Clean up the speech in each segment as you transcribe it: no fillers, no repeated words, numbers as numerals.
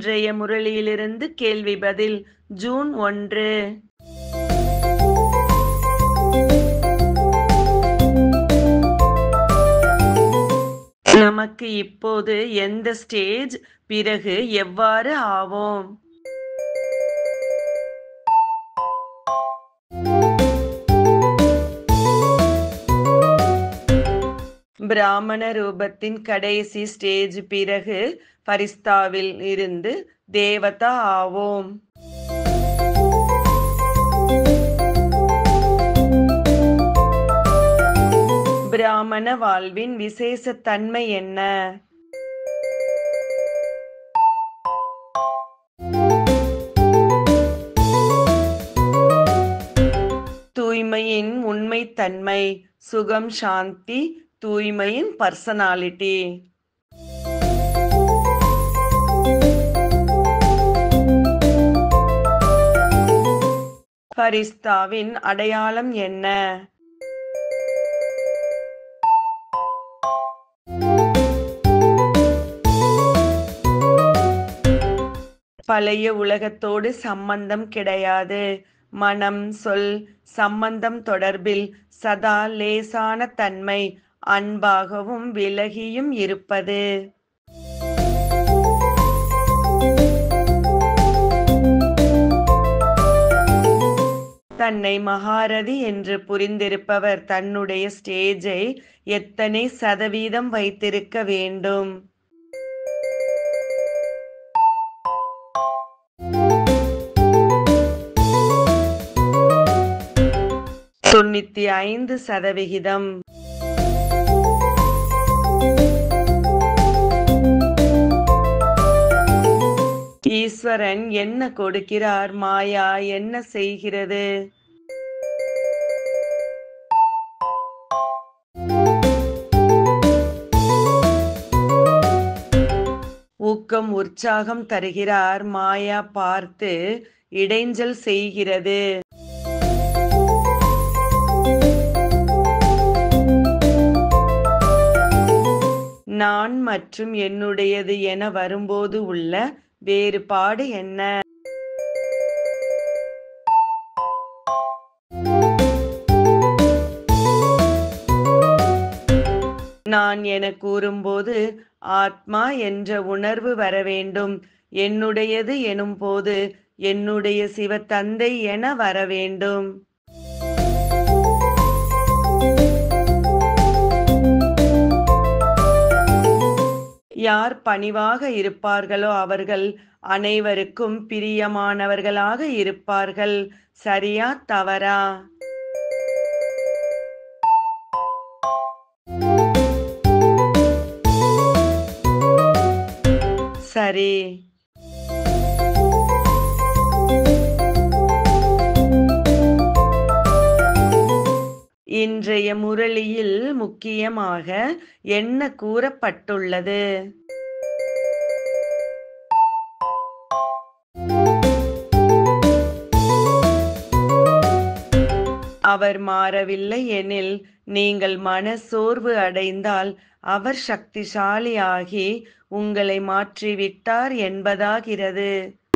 இன்றைய முரளியிலிருந்து கேள்வி பதில் ஜூன் 1. நமக்கு இப்போது எந்த ஸ்டேஜ், பிறகு எவ்வாறு ஆவோம்? பிராமண ரூபத்தின் கடைசி ஸ்டேஜ், பிறகு ஃபரிஸ்தாவில் இருந்து தேவதா ஆவோம். பிராமண வாழ்வின் விசேஷ தன்மை என்ன? தூய்மையின் உண்மைத்தன்மை, சுகம், சாந்தி, தூய்மையின் பர்சனாலிட்டி. ஃபரிஸ்தாவின் அடையாளம் என்ன? பழைய உலகத்தோடு சம்பந்தம் கிடையாது. மனம், சொல், சம்பந்தம் தொடர்பில் சதா லேசான தன்மை, அன்பாகவும் விலகியும் இருப்பது. தன்னை மகாரதி என்று புரிந்திருப்பவர் தன்னுடைய ஸ்டேஜை எத்தனை சதவீதம் வைத்திருக்க வேண்டும்? 95%. ஈஸ்வரன் என்ன கொடுக்கிறார், மாயா என்ன செய்கிறது? ஊக்கம், உற்சாகம் தருகிறார், மாயா பார்த்து இடைஞ்சல் செய்கிறது. நான் மற்றும் என்னுடையது என வரும்போது உள்ள வேறுபாடு என்ன? நான் என கூறும்போது ஆத்மா என்ற உணர்வு வர வேண்டும். என்னுடையது எனும்போது என்னுடைய சிவத்தந்தை என வர வேண்டும். யார் பணிவாக இருப்பார்களோ அவர்கள் அனைவருக்கும் பிரியமானவர்களாக இருப்பார்கள். சரியா தவறா? சரி. இன்றைய முரளியில் முக்கியமாக என்ன கூறப்பட்டுள்ளது? அவர் மாறவில்லை எனில், நீங்கள் மனசோர்வு அடைந்தால் அவர் சக்திசாலியாகி உங்களை மாற்றிவிட்டார் என்பதாகிறது.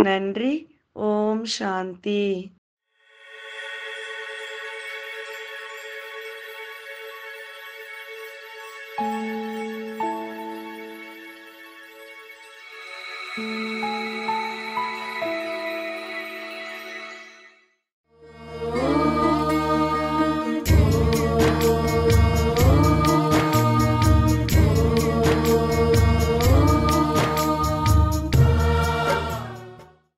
நன்றி. ஓம் சாந்தி.